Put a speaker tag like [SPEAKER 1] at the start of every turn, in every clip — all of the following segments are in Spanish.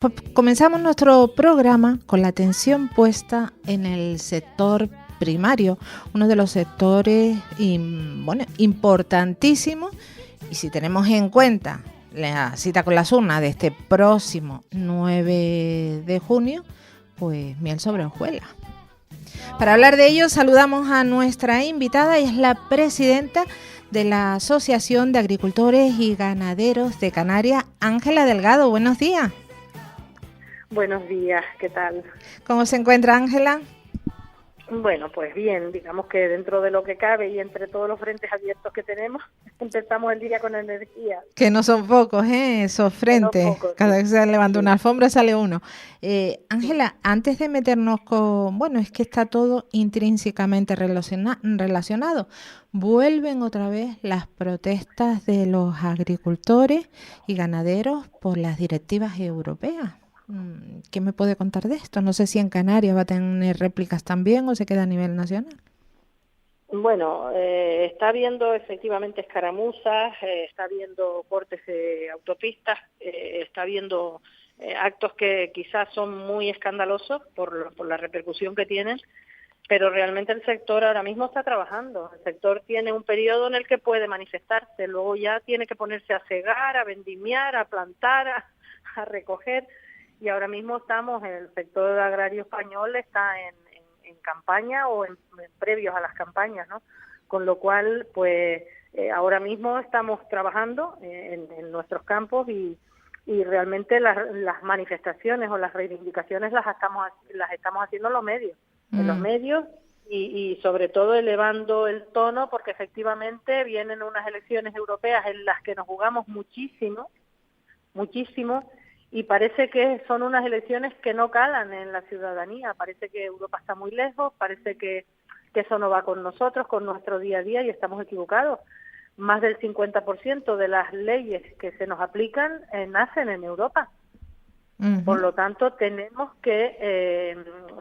[SPEAKER 1] Pues comenzamos nuestro programa con la atención puesta en el sector primario, uno de los sectores importantísimos, y si tenemos en cuenta la cita con las urnas de este próximo 9 de junio, pues miel sobre hojuelas. Para hablar de ello saludamos a nuestra invitada, y es la presidenta de la Asociación de Agricultores y Ganaderos de Canarias, Ángela Delgado. Buenos días.
[SPEAKER 2] Buenos días, ¿qué tal?
[SPEAKER 1] ¿Cómo se encuentra, Ángela?
[SPEAKER 2] Bueno, pues bien, digamos que dentro de lo que cabe y entre todos los frentes abiertos que tenemos, empezamos el día con energía.
[SPEAKER 1] Que no son pocos, esos frentes.
[SPEAKER 2] Pocos,
[SPEAKER 1] Cada
[SPEAKER 2] sí.
[SPEAKER 1] vez que se levanta
[SPEAKER 2] Sí.
[SPEAKER 1] una alfombra sale uno. Ángela, antes de meternos con... Bueno, es que está todo intrínsecamente relacionado. Vuelven otra vez las protestas de los agricultores y ganaderos por las directivas europeas. ¿Qué me puede contar de esto? No sé si en Canarias va a tener réplicas también o se queda a nivel nacional.
[SPEAKER 2] Bueno, está habiendo efectivamente escaramuzas, está habiendo cortes de autopistas, está habiendo actos que quizás son muy escandalosos por la repercusión que tienen, pero realmente el sector ahora mismo está trabajando. El sector tiene un periodo en el que puede manifestarse, luego ya tiene que ponerse a cegar, a vendimiar, a plantar, a recoger, y ahora mismo el sector agrario español está en campaña o en previos a las campañas, ¿no? Con lo cual, pues ahora mismo estamos trabajando en nuestros campos y realmente las manifestaciones o las reivindicaciones las estamos haciendo en los medios y sobre todo elevando el tono, porque efectivamente vienen unas elecciones europeas en las que nos jugamos muchísimo, y parece que son unas elecciones que no calan en la ciudadanía. Parece que Europa está muy lejos, parece que eso no va con nosotros, con nuestro día a día, y estamos equivocados. Más del 50% de las leyes que se nos aplican nacen en Europa. Uh-huh. Por lo tanto, tenemos que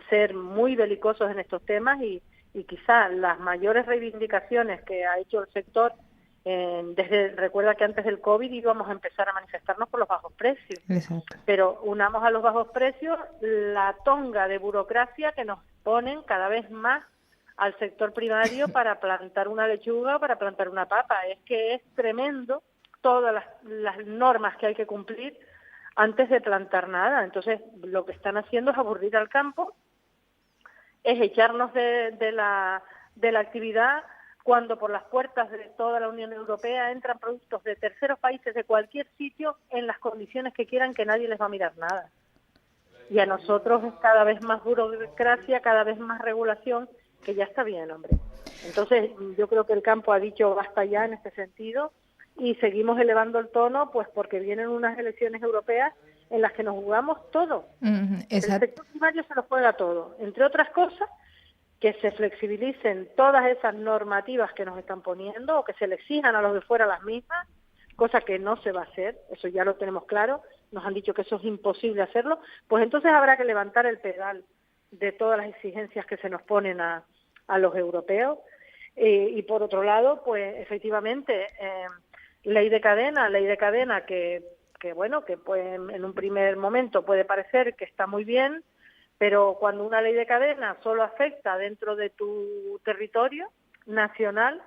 [SPEAKER 2] ser muy belicosos en estos temas y quizá las mayores reivindicaciones que ha hecho el sector, recuerda que antes del COVID íbamos a empezar a manifestarnos por los bajos precios.
[SPEAKER 1] Exacto.
[SPEAKER 2] Pero unamos a los bajos precios la tonga de burocracia que nos ponen cada vez más al sector primario para plantar una lechuga o para plantar una papa. Es que es tremendo todas las normas que hay que cumplir antes de plantar nada. Entonces, lo que están haciendo es aburrir al campo, es echarnos de la actividad, cuando por las puertas de toda la Unión Europea entran productos de terceros países de cualquier sitio en las condiciones que quieran, que nadie les va a mirar nada. Y a nosotros es cada vez más burocracia, cada vez más regulación, que ya está bien, hombre. Entonces, yo creo que el campo ha dicho basta ya en este sentido y seguimos elevando el tono, pues porque vienen unas elecciones europeas en las que nos jugamos todo. El sector primario se lo juega todo, entre otras cosas, que se flexibilicen todas esas normativas que nos están poniendo o que se le exijan a los de fuera las mismas, cosa que no se va a hacer, eso ya lo tenemos claro, nos han dicho que eso es imposible hacerlo, pues entonces habrá que levantar el pedal de todas las exigencias que se nos ponen a los europeos. Y por otro lado, pues efectivamente, ley de cadena que bueno, que pues en un primer momento puede parecer que está muy bien, pero cuando una ley de cadena solo afecta dentro de tu territorio nacional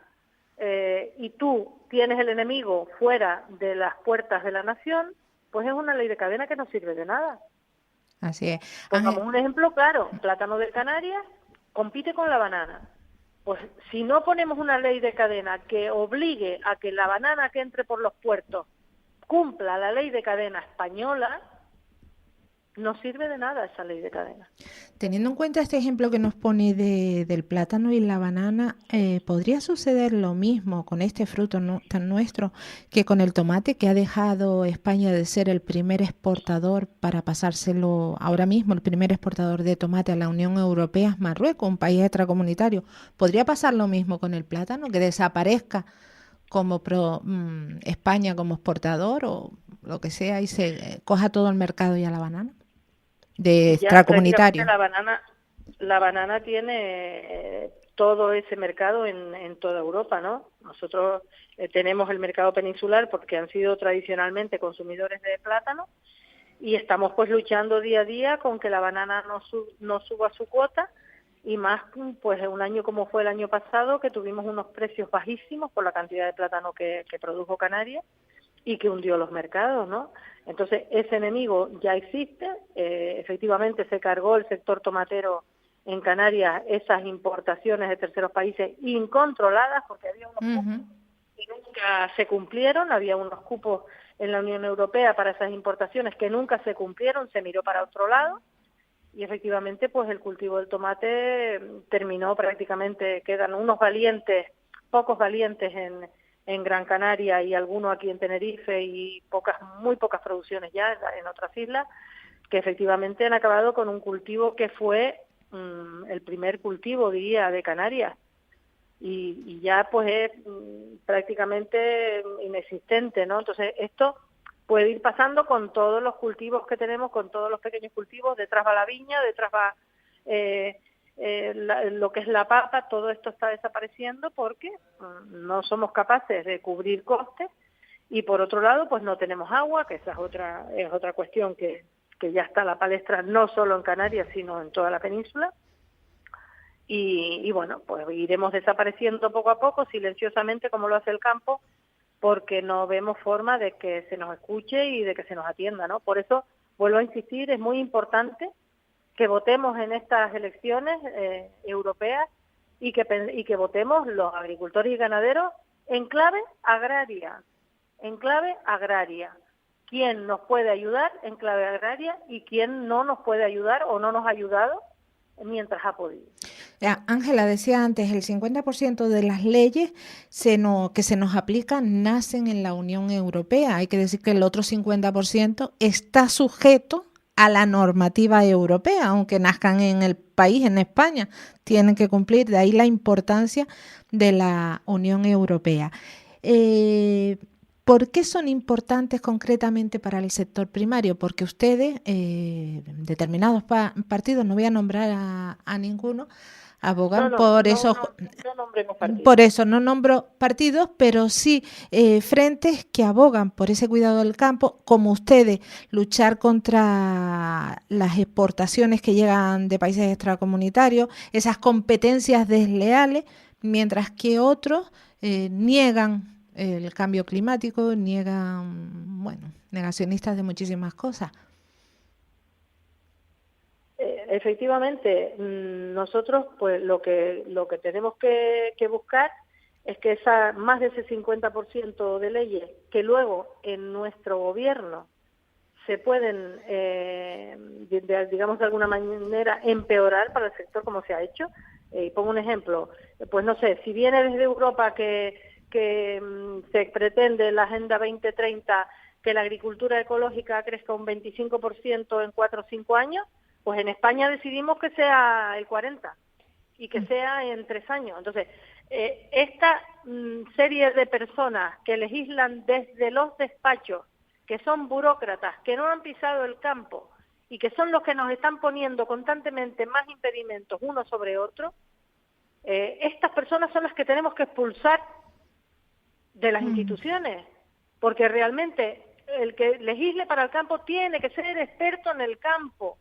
[SPEAKER 2] y tú tienes el enemigo fuera de las puertas de la nación, pues es una ley de cadena que no sirve de nada.
[SPEAKER 1] Así es.
[SPEAKER 2] Pongamos un ejemplo claro, plátano de Canarias compite con la banana. Pues si no ponemos una ley de cadena que obligue a que la banana que entre por los puertos cumpla la ley de cadena española, no sirve de nada esa ley de cadena.
[SPEAKER 1] Teniendo en cuenta este ejemplo que nos pone del plátano y la banana, ¿podría suceder lo mismo con este fruto tan nuestro que con el tomate, que ha dejado España de ser el primer exportador para pasárselo ahora mismo? El primer exportador de tomate a la Unión Europea es Marruecos, un país extracomunitario. ¿Podría pasar lo mismo con el plátano, que desaparezca como España como exportador o lo que sea y se coja todo el mercado y a la banana? De extracomunitario.
[SPEAKER 2] La banana tiene todo ese mercado en toda Europa, ¿no? Nosotros tenemos el mercado peninsular porque han sido tradicionalmente consumidores de plátano y estamos pues luchando día a día con que la banana no suba su cuota, y más pues en un año como fue el año pasado, que tuvimos unos precios bajísimos por la cantidad de plátano que produjo Canarias y que hundió los mercados, ¿no? Entonces ese enemigo ya existe, efectivamente se cargó el sector tomatero en Canarias esas importaciones de terceros países incontroladas, porque había unos cupos que nunca se cumplieron, había unos cupos en la Unión Europea para esas importaciones que nunca se cumplieron, se miró para otro lado, y efectivamente pues el cultivo del tomate terminó prácticamente, quedan unos valientes, pocos valientes en Gran Canaria y algunos aquí en Tenerife, y muy pocas producciones ya en otras islas, que efectivamente han acabado con un cultivo que fue el primer cultivo, diría, de Canarias, y ya pues es prácticamente inexistente, ¿no? Entonces esto puede ir pasando con todos los cultivos que tenemos, con todos los pequeños cultivos. Detrás va la viña, detrás va lo que es la papa. Todo esto está desapareciendo porque no somos capaces de cubrir costes, y por otro lado pues no tenemos agua, que esa es otra cuestión que ya está a la palestra, no solo en Canarias sino en toda la península. Y bueno, pues iremos desapareciendo poco a poco, silenciosamente, como lo hace el campo, porque no vemos forma de que se nos escuche y de que se nos atienda, ¿no? Por eso, vuelvo a insistir, es muy importante que votemos en estas elecciones europeas, y que votemos los agricultores y ganaderos en clave agraria, quién nos puede ayudar en clave agraria y quién no nos puede ayudar o no nos ha ayudado mientras ha podido.
[SPEAKER 1] Ángela decía antes, el 50% de las leyes que se nos aplican nacen en la Unión Europea. Hay que decir que el otro 50% está sujeto a la normativa europea, aunque nazcan en el país, en España, tienen que cumplir. De ahí la importancia de la Unión Europea. ¿Por qué son importantes concretamente para el sector primario? Porque ustedes, determinados partidos, no voy a nombrar a ninguno, abogan por eso.
[SPEAKER 2] No nombremos partidos.
[SPEAKER 1] Por eso no nombro partidos, pero sí frentes que abogan por ese cuidado del campo, como ustedes, luchar contra las exportaciones que llegan de países extracomunitarios, esas competencias desleales, mientras que otros niegan el cambio climático, niegan, negacionistas de muchísimas cosas.
[SPEAKER 2] Efectivamente, nosotros pues lo que tenemos que buscar es que más de ese 50% de leyes que luego en nuestro gobierno se pueden, digamos de alguna manera, empeorar para el sector, como se ha hecho. Y pongo un ejemplo, pues no sé, si viene desde Europa que se pretende la Agenda 2030 que la agricultura ecológica crezca un 25% en 4 o 5 años, pues en España decidimos que sea el 40% y que sea en 3 años. Entonces, esta serie de personas que legislan desde los despachos, que son burócratas, que no han pisado el campo y que son los que nos están poniendo constantemente más impedimentos uno sobre otro, estas personas son las que tenemos que expulsar de las instituciones, porque realmente el que legisle para el campo tiene que ser experto en el campo.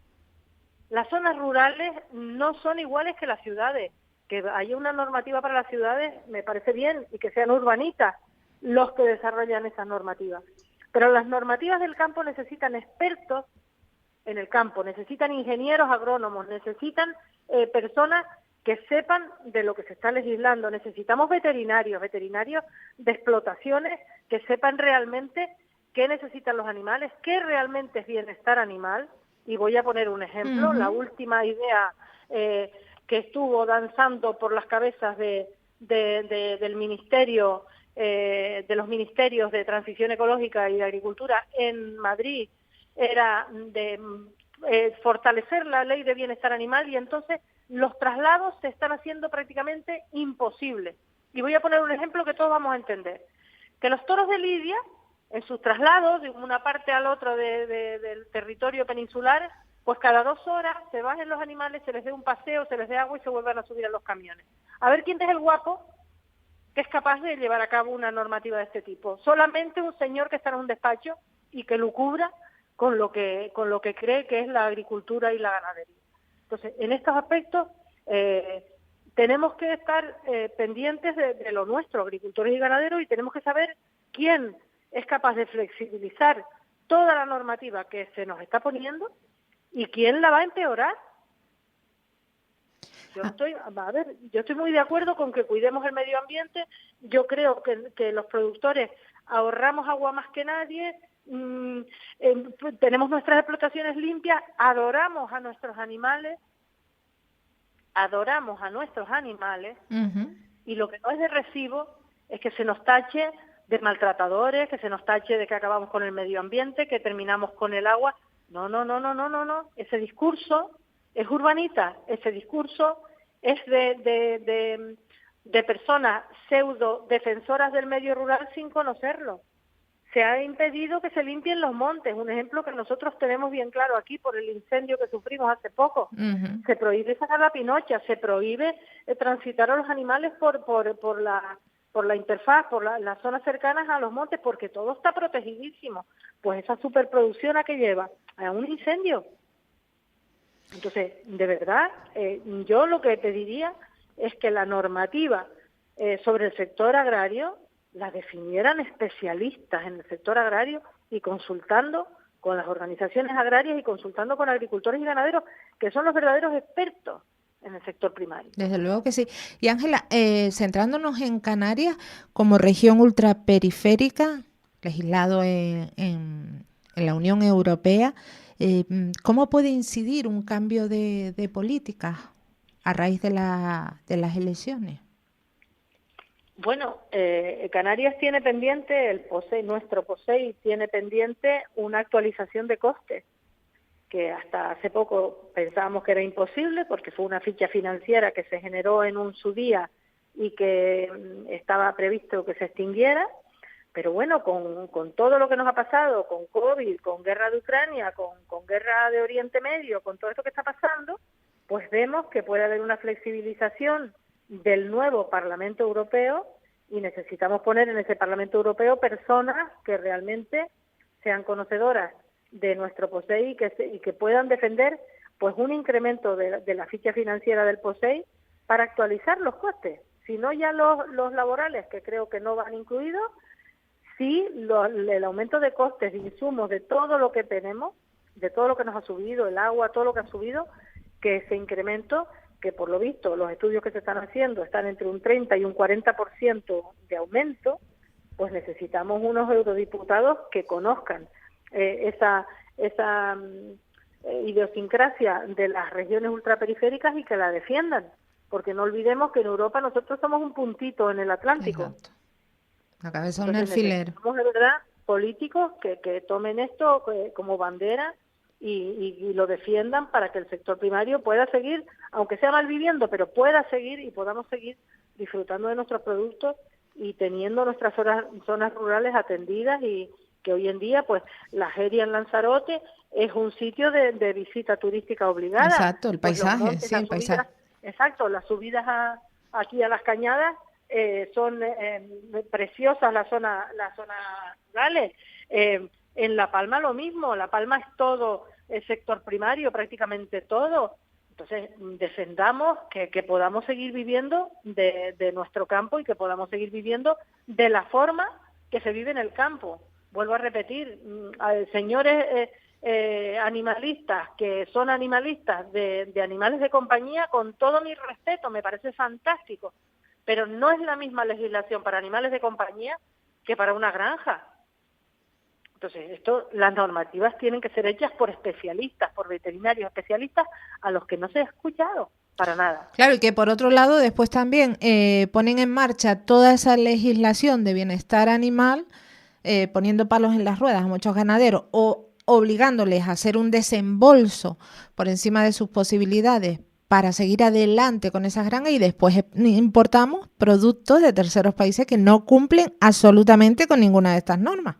[SPEAKER 2] Las zonas rurales no son iguales que las ciudades. Que haya una normativa para las ciudades me parece bien, y que sean urbanitas los que desarrollan esas normativas. Pero las normativas del campo necesitan expertos en el campo, necesitan ingenieros agrónomos, necesitan personas que sepan de lo que se está legislando. Necesitamos veterinarios de explotaciones que sepan realmente qué necesitan los animales, qué realmente es bienestar animal. Y voy a poner un ejemplo, la última idea que estuvo danzando por las cabezas del ministerio, de los ministerios de Transición Ecológica y de Agricultura en Madrid, era de fortalecer la ley de bienestar animal, y entonces los traslados se están haciendo prácticamente imposibles. Y voy a poner un ejemplo que todos vamos a entender. Que los toros de lidia, en sus traslados de una parte al otro del territorio peninsular, pues cada 2 horas se bajen los animales, se les dé un paseo, se les dé agua y se vuelvan a subir a los camiones. A ver quién es el guapo que es capaz de llevar a cabo una normativa de este tipo. Solamente un señor que está en un despacho y que lucubra con lo que cree que es la agricultura y la ganadería. Entonces, en estos aspectos tenemos que estar pendientes de lo nuestro, agricultores y ganaderos, y tenemos que saber quién es capaz de flexibilizar toda la normativa que se nos está poniendo y quién la va a empeorar. Yo estoy muy de acuerdo con que cuidemos el medio ambiente. Yo creo que los productores ahorramos agua más que nadie, tenemos nuestras explotaciones limpias, adoramos a nuestros animales,
[SPEAKER 1] Ujú.
[SPEAKER 2] y lo que no es de recibo es que se nos tache de maltratadores, que se nos tache de que acabamos con el medio ambiente, que terminamos con el agua. No, no, no, no, no, no, no. Ese discurso es urbanita, ese discurso es de personas pseudo defensoras del medio rural sin conocerlo. Se ha impedido que se limpien los montes, un ejemplo que nosotros tenemos bien claro aquí por el incendio que sufrimos hace poco.
[SPEAKER 1] Ujú.
[SPEAKER 2] Se prohíbe sacar la pinocha, se prohíbe transitar a los animales por la interfaz, por las zonas cercanas a los montes, porque todo está protegidísimo. Pues esa superproducción a que lleva a un incendio. Entonces, de verdad, yo lo que pediría es que la normativa sobre el sector agrario la definieran especialistas en el sector agrario y consultando con las organizaciones agrarias y consultando con agricultores y ganaderos, que son los verdaderos expertos en el sector primario.
[SPEAKER 1] Desde luego que sí. Y Ángela, centrándonos en Canarias como región ultraperiférica, legislado en la Unión Europea, ¿cómo puede incidir un cambio de políticas a raíz de las elecciones?
[SPEAKER 2] Bueno, Canarias tiene pendiente, nuestro POSEI tiene pendiente una actualización de costes, que hasta hace poco pensábamos que era imposible porque fue una ficha financiera que se generó en su día y que estaba previsto que se extinguiera, pero bueno, con todo lo que nos ha pasado, con COVID, con guerra de Ucrania, con guerra de Oriente Medio, con todo esto que está pasando, pues vemos que puede haber una flexibilización del nuevo Parlamento Europeo y necesitamos poner en ese Parlamento Europeo personas que realmente sean conocedoras de nuestro POSEI y que puedan defender pues un incremento de la ficha financiera del POSEI para actualizar los costes. Si no ya los laborales, que creo que no van incluidos, sí el aumento de costes de insumos de todo lo que tenemos, de todo lo que nos ha subido, el agua, todo lo que ha subido, que ese incremento, que por lo visto los estudios que se están haciendo están entre un 30 y un 40% de aumento, pues necesitamos unos eurodiputados que conozcan esa idiosincrasia de las regiones ultraperiféricas y que la defiendan, porque no olvidemos que en Europa nosotros somos un puntito en el Atlántico.
[SPEAKER 1] Exacto. La cabeza un
[SPEAKER 2] Entonces
[SPEAKER 1] alfiler.
[SPEAKER 2] necesitamos de verdad políticos que tomen esto como bandera y lo defiendan para que el sector primario pueda seguir, aunque sea mal viviendo, pero pueda seguir y podamos seguir disfrutando de nuestros productos y teniendo nuestras zonas rurales atendidas, y que hoy en día pues la Jeria en Lanzarote es un sitio de visita turística obligada.
[SPEAKER 1] Exacto, el
[SPEAKER 2] Pues los
[SPEAKER 1] paisaje,
[SPEAKER 2] montes,
[SPEAKER 1] sí, el paisaje.
[SPEAKER 2] exacto, las subidas aquí a las cañadas son preciosas, las zonas rurales. En La Palma lo mismo, La Palma es todo el sector primario, prácticamente todo. Entonces, defendamos que podamos seguir viviendo de nuestro campo y que podamos seguir viviendo de la forma que se vive en el campo. Vuelvo a repetir, señores animalistas que son animalistas de animales de compañía, con todo mi respeto, me parece fantástico, pero no es la misma legislación para animales de compañía que para una granja. Entonces, las normativas tienen que ser hechas por especialistas, por veterinarios especialistas, a los que no se ha escuchado para nada.
[SPEAKER 1] Claro, y que por otro lado después también ponen en marcha toda esa legislación de bienestar animal, poniendo palos en las ruedas a muchos ganaderos o obligándoles a hacer un desembolso por encima de sus posibilidades para seguir adelante con esas granjas, y después importamos productos de terceros países que no cumplen absolutamente con ninguna de estas normas.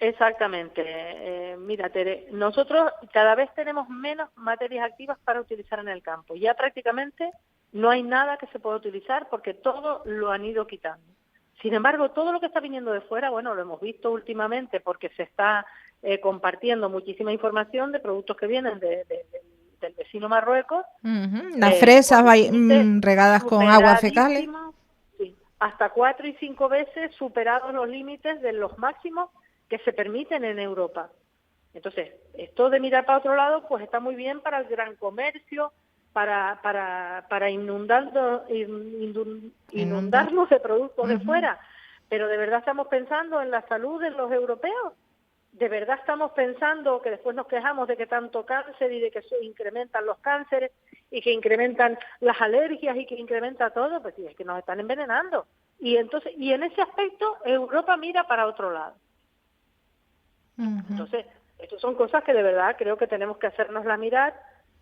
[SPEAKER 2] Exactamente. Mira, Tere, nosotros cada vez tenemos menos materias activas para utilizar en el campo. Ya prácticamente no hay nada que se pueda utilizar porque todo lo han ido quitando. Sin embargo, todo lo que está viniendo de fuera, bueno, lo hemos visto últimamente porque se está compartiendo muchísima información de productos que vienen del vecino Marruecos.
[SPEAKER 1] Las fresas
[SPEAKER 2] límites
[SPEAKER 1] regadas con aguas fecales.
[SPEAKER 2] Sí, hasta 4 y 5 veces superados los límites de los máximos que se permiten en Europa. Entonces, esto de mirar para otro lado, pues está muy bien para el gran comercio, para inundarnos de productos de fuera. Pero ¿de verdad estamos pensando en la salud de los europeos? ¿De verdad estamos pensando que después nos quejamos de que tanto cáncer y de que se incrementan los cánceres y que incrementan las alergias y que incrementa todo? Pues sí, es que nos están envenenando. Y entonces, y en ese aspecto Europa mira para otro lado. Entonces, estas son cosas que de verdad creo que tenemos que hacernoslas mirar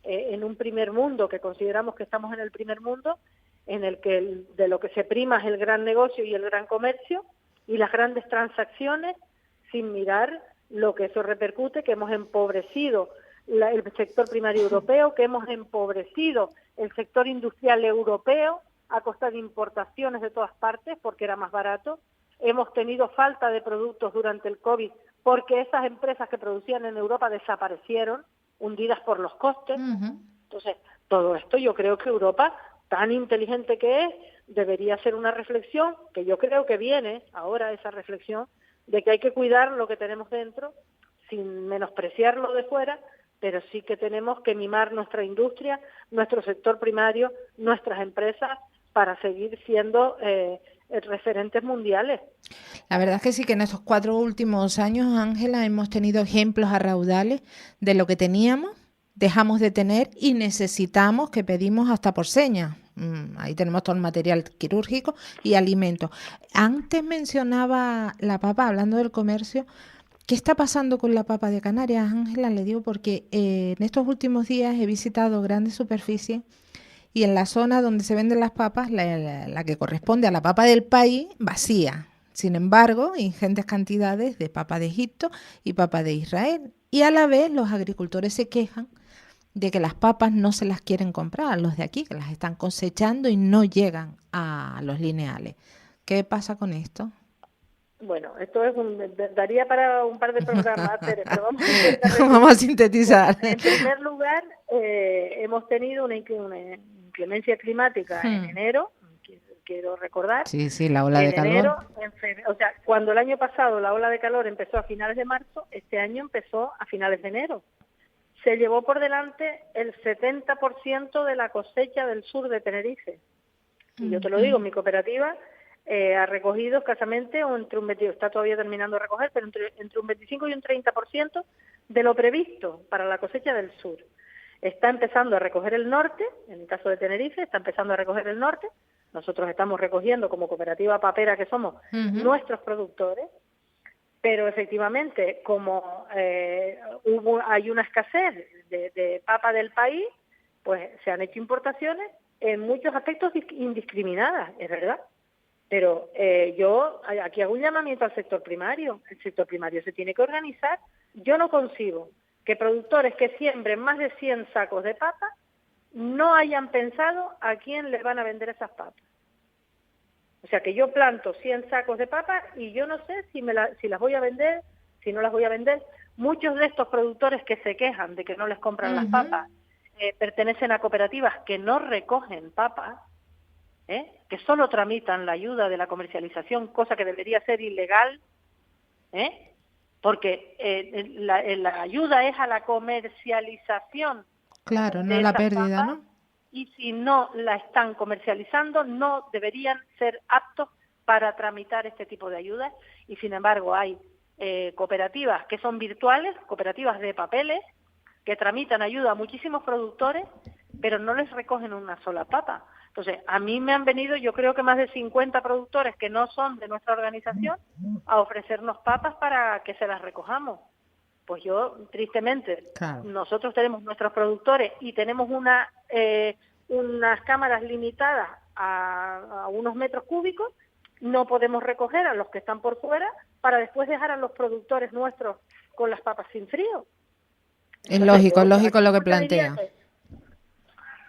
[SPEAKER 2] en un primer mundo, que consideramos que estamos en el primer mundo, en el que de lo que se prima es el gran negocio y el gran comercio y las grandes transacciones, sin mirar lo que eso repercute, que hemos empobrecido el sector primario europeo, que hemos empobrecido el sector industrial europeo a costa de importaciones de todas partes porque era más barato. Hemos tenido falta de productos durante el COVID porque esas empresas que producían en Europa desaparecieron, hundidas por los costes. Entonces, todo esto yo creo que Europa, tan inteligente que es, debería hacer una reflexión, que yo creo que viene ahora esa reflexión, de que hay que cuidar lo que tenemos dentro, sin menospreciar lo de fuera, pero sí que tenemos que mimar nuestra industria, nuestro sector primario, nuestras empresas, para seguir siendo referentes mundiales.
[SPEAKER 1] La verdad es que sí, que en estos 4 últimos años, Ángela, hemos tenido ejemplos a raudales de lo que teníamos, dejamos de tener y necesitamos, que pedimos hasta por señas. Ahí tenemos todo el material quirúrgico y alimentos. Antes mencionaba la papa, hablando del comercio. ¿Qué está pasando con la papa de Canarias, Ángela? Le digo porque en estos últimos días he visitado grandes superficies y en la zona donde se venden las papas, la que corresponde a la papa del país, vacía. Sin embargo, ingentes cantidades de papa de Egipto y papa de Israel. Y a la vez los agricultores se quejan de que las papas no se las quieren comprar a los de aquí, que las están cosechando y no llegan a los lineales. ¿Qué pasa con esto?
[SPEAKER 2] Bueno, esto daría para un par de programas, pero vamos a intentar
[SPEAKER 1] vamos a sintetizar.
[SPEAKER 2] Bueno, en primer lugar, hemos tenido una inclemencia climática en enero, quiero recordar.
[SPEAKER 1] Sí, la ola de calor.
[SPEAKER 2] Enero, o sea, cuando el año pasado la ola de calor empezó a finales de marzo, este año empezó a finales de enero. Se llevó por delante el 70% de la cosecha del sur de Tenerife. Y yo te lo digo, mi cooperativa ha recogido escasamente, o entre un 20, está todavía terminando de recoger, pero entre un 25 y un 30% de lo previsto para la cosecha del sur. Está empezando a recoger el norte, en el caso de Tenerife, está empezando a recoger el norte. Nosotros estamos recogiendo como cooperativa papera que somos nuestros productores, pero efectivamente, como hay una escasez de papa del país, pues se han hecho importaciones en muchos aspectos indiscriminadas, es verdad. Pero yo aquí hago un llamamiento al sector primario. El sector primario se tiene que organizar. Yo no concibo que productores que siembren más de 100 sacos de papa no hayan pensado a quién les van a vender esas papas. O sea, que yo planto 100 sacos de papa y yo no sé si las voy a vender, si no las voy a vender. Muchos de estos productores que se quejan de que no les compran las papas pertenecen a cooperativas que no recogen papas, que solo tramitan la ayuda de la comercialización, cosa que debería ser ilegal, porque la ayuda es a la comercialización.
[SPEAKER 1] Claro, no la pérdida,
[SPEAKER 2] papas, ¿no? Y si no la están comercializando, no deberían ser aptos para tramitar este tipo de ayudas. Y sin embargo hay cooperativas que son virtuales, cooperativas de papeles, que tramitan ayuda a muchísimos productores, pero no les recogen una sola papa. Entonces, a mí me han venido, yo creo que más de 50 productores que no son de nuestra organización, a ofrecernos papas para que se las recojamos. Pues yo, tristemente, nosotros tenemos nuestros productores y tenemos unas cámaras limitadas a unos metros cúbicos, no podemos recoger a los que están por fuera para después dejar a los productores nuestros con las papas sin frío.
[SPEAKER 1] Es lógico lo que plantea.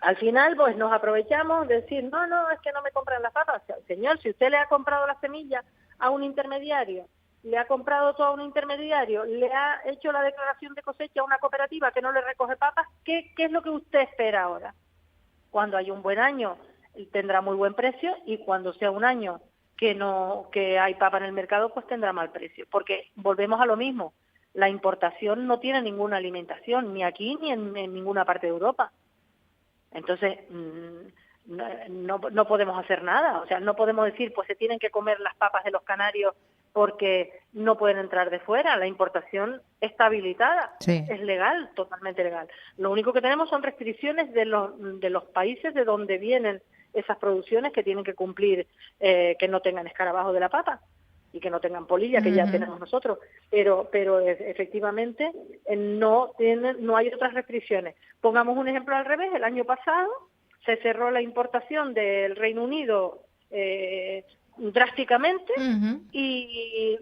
[SPEAKER 2] Al final, pues nos aprovechamos de decir, no, es que no me compran las papas. O sea, señor, si usted le ha comprado la semilla a un intermediario le ha comprado todo a un intermediario, le ha hecho la declaración de cosecha a una cooperativa que no le recoge papas, ¿qué es lo que usted espera ahora? Cuando hay un buen año tendrá muy buen precio, y cuando sea un año que hay papa en el mercado, pues tendrá mal precio, porque volvemos a lo mismo. La importación no tiene ninguna alimentación, ni aquí ni en ninguna parte de Europa. Entonces, no podemos hacer nada. O sea, no podemos decir, pues se tienen que comer las papas de los canarios porque no pueden entrar de fuera. La importación está habilitada,
[SPEAKER 1] Sí.
[SPEAKER 2] es legal, totalmente legal. Lo único que tenemos son restricciones de los países de donde vienen esas producciones, que tienen que cumplir que no tengan escarabajo de la papa y que no tengan polilla, que ya tenemos nosotros, pero efectivamente no hay otras restricciones. Pongamos un ejemplo al revés. El año pasado se cerró la importación del Reino Unido drásticamente, y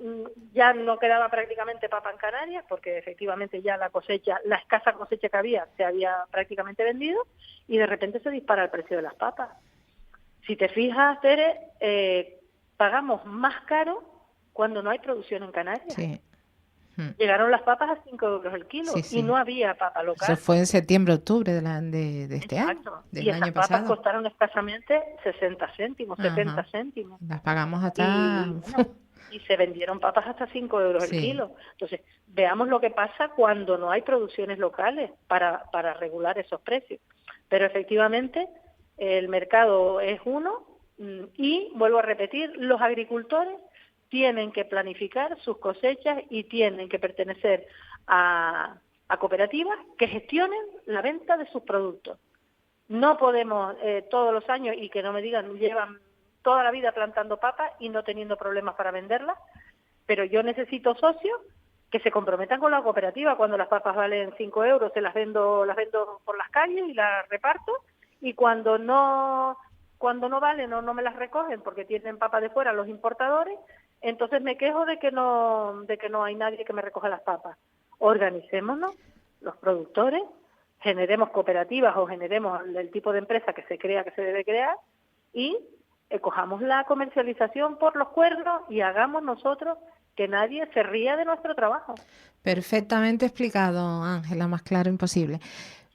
[SPEAKER 2] ya no quedaba prácticamente papa en Canarias, porque efectivamente ya la escasa cosecha que había se había prácticamente vendido, y de repente se dispara el precio de las papas. Si te fijas, Tere, pagamos más caro cuando no hay producción en Canarias.
[SPEAKER 1] Sí.
[SPEAKER 2] Llegaron las papas a 5 euros el kilo,
[SPEAKER 1] Sí.
[SPEAKER 2] y no había papa local.
[SPEAKER 1] Eso fue en septiembre, octubre de este
[SPEAKER 2] Exacto.
[SPEAKER 1] año, del
[SPEAKER 2] Y esas
[SPEAKER 1] año
[SPEAKER 2] papas
[SPEAKER 1] pasado.
[SPEAKER 2] costaron escasamente 60 céntimos, 70 céntimos.
[SPEAKER 1] Las pagamos hasta...
[SPEAKER 2] Y se vendieron papas hasta 5 euros el kilo. Entonces, veamos lo que pasa cuando no hay producciones locales para regular esos precios. Pero efectivamente, el mercado es uno, y vuelvo a repetir, los agricultores tienen que planificar sus cosechas y tienen que pertenecer a cooperativas que gestionen la venta de sus productos. No podemos todos los años, y que no me digan, llevan toda la vida plantando papas y no teniendo problemas para venderlas, pero yo necesito socios que se comprometan con la cooperativa. Cuando las papas valen 5 euros, se las vendo por las calles y las reparto, y cuando no valen o no me las recogen porque tienen papas de fuera los importadores, entonces me quejo de que no hay nadie que me recoja las papas. Organicémonos, los productores, generemos cooperativas o generemos el tipo de empresa que se crea que se debe crear, y cojamos la comercialización por los cuernos y hagamos nosotros que nadie se ría de nuestro trabajo.
[SPEAKER 1] Perfectamente explicado, Ángela, más claro imposible.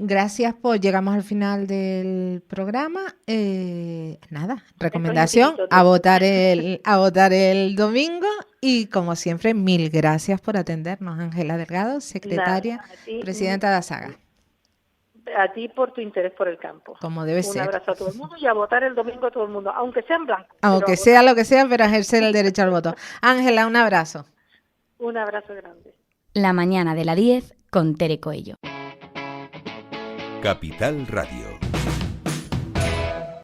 [SPEAKER 1] Gracias llegamos al final del programa. Nada, recomendación a votar el domingo, y como siempre, mil gracias por atendernos, Ángela Delgado, secretaria, presidenta de ASAGA.
[SPEAKER 2] A ti por tu interés por el campo.
[SPEAKER 1] Como debe ser.
[SPEAKER 2] Un abrazo a todo el mundo, y a votar el domingo a todo el mundo, aunque sea en blanco.
[SPEAKER 1] Aunque sea lo que sea, pero ejercer el derecho al voto. Ángela, un abrazo.
[SPEAKER 2] Un abrazo grande.
[SPEAKER 3] La mañana de la 10 con Tere Coello.
[SPEAKER 4] Capital Radio.